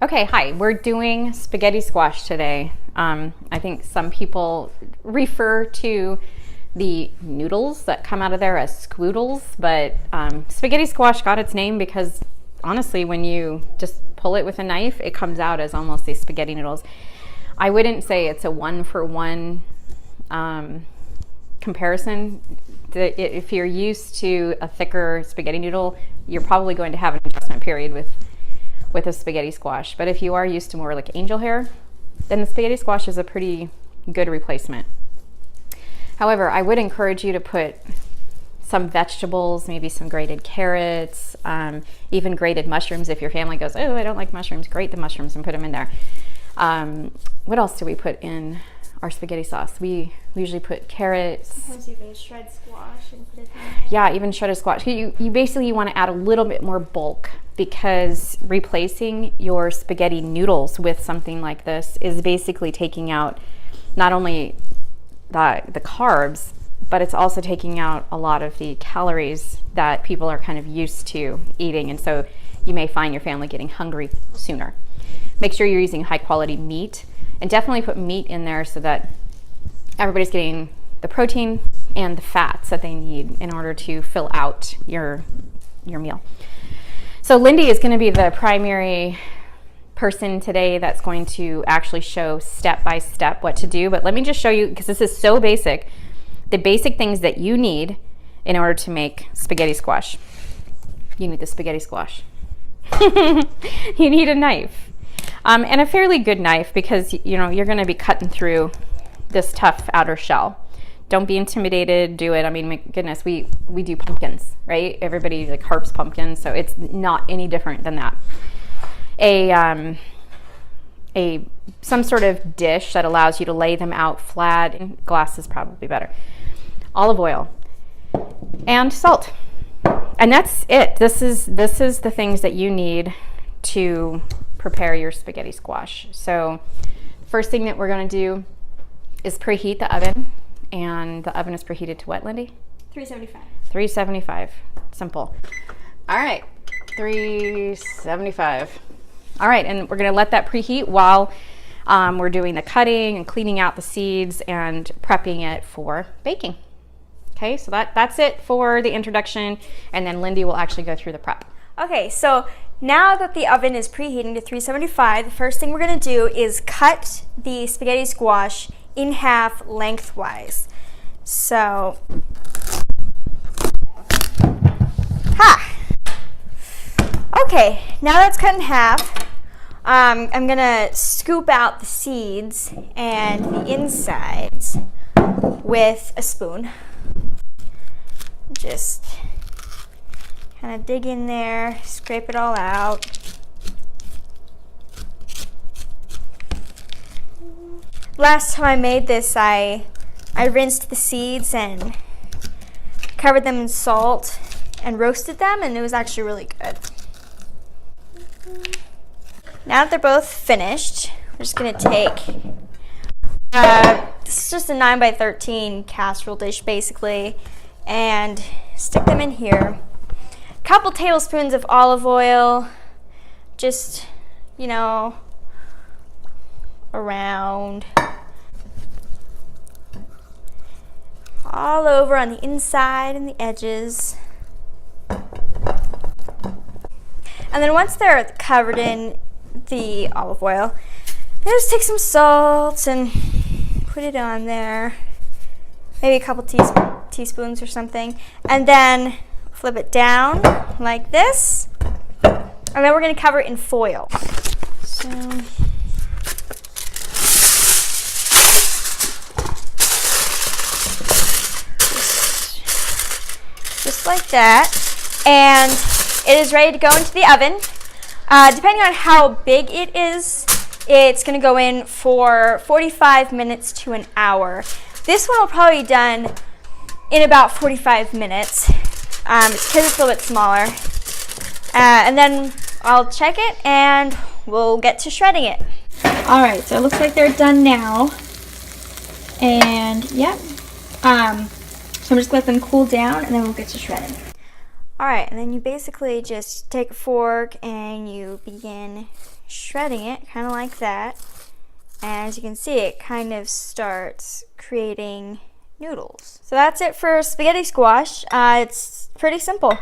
Okay, hi. We're doing spaghetti squash today. I think some people refer to the noodles that come out of there as squoodles, but spaghetti squash got its name because honestly, when you just pull it with a knife, it comes out as almost these spaghetti noodles. I wouldn't say it's a one-for-one comparison. If you're used to a thicker spaghetti noodle, you're probably going to have an adjustment period with a spaghetti squash. But if you are used to more like angel hair, then the spaghetti squash is a pretty good replacement. However, I would encourage you to put some vegetables, maybe some grated carrots, even grated mushrooms. If your family goes, oh, I don't like mushrooms, grate the mushrooms and put them in there. What else do we put in our spaghetti sauce? We usually put carrots. Sometimes even shred squash and put it in there. Yeah, even shredded squash. You basically want to add a little bit more bulk, because replacing your spaghetti noodles with something like this is basically taking out not only the carbs, but it's also taking out a lot of the calories that people are kind of used to eating. And so you may find your family getting hungry sooner. Make sure you're using high quality meat, and definitely put meat in there so that everybody's getting the protein and the fats that they need in order to fill out your meal. So Lindy is going to be the primary person today that's going to actually show step by step what to do. But let me just show you, because this is so basic, the basic things that you need in order to make spaghetti squash. You need the spaghetti squash. You need a knife, and a fairly good knife, because you're going to be cutting through this tough outer shell. Don't be intimidated, do it. I mean, my goodness, we do pumpkins, right? Everybody like harps pumpkins, so it's not any different than that. Some sort of dish that allows you to lay them out flat, and glass is probably better. Olive oil and salt. And that's it. This is the things that you need to prepare your spaghetti squash. So first thing that we're going to do is preheat the oven. And the oven is preheated to what, Lindy? 375. 375. Simple. All right, 375. All right, and we're going to let that preheat while we're doing the cutting and cleaning out the seeds and prepping it for baking. Okay, so that's it for the introduction, and then Lindy will actually go through the prep. Okay, so now that the oven is preheating to 375, the first thing we're going to do is cut the spaghetti squash in half lengthwise. So, okay, now that's cut in half. I'm gonna scoop out the seeds and the insides with a spoon. Just kind of dig in there, scrape it all out. Last time I made this, I rinsed the seeds and covered them in salt and roasted them, and it was actually really good. Now that they're both finished, we're just gonna take, this is just a 9x13 casserole dish basically, and stick them in here. A couple tablespoons of olive oil, just, around, all over on the inside and the edges. And then once they're covered in the olive oil, I just take some salt and put it on there, maybe a couple teaspoons or something, and then flip it down like this, and then we're going to cover it in foil. So just like that, and it is ready to go into the oven. Depending on how big it is, it's going to go in for 45 minutes to an hour. This one will probably be done in about 45 minutes because it's a little bit smaller. And then I'll check it and we'll get to shredding it. All right, so it looks like they're done now. And yep. So I'm just going to let them cool down and then we'll get to shredding. Alright, and then you basically just take a fork and you begin shredding it, kind of like that. And as you can see, it kind of starts creating noodles. So that's it for spaghetti squash. It's pretty simple.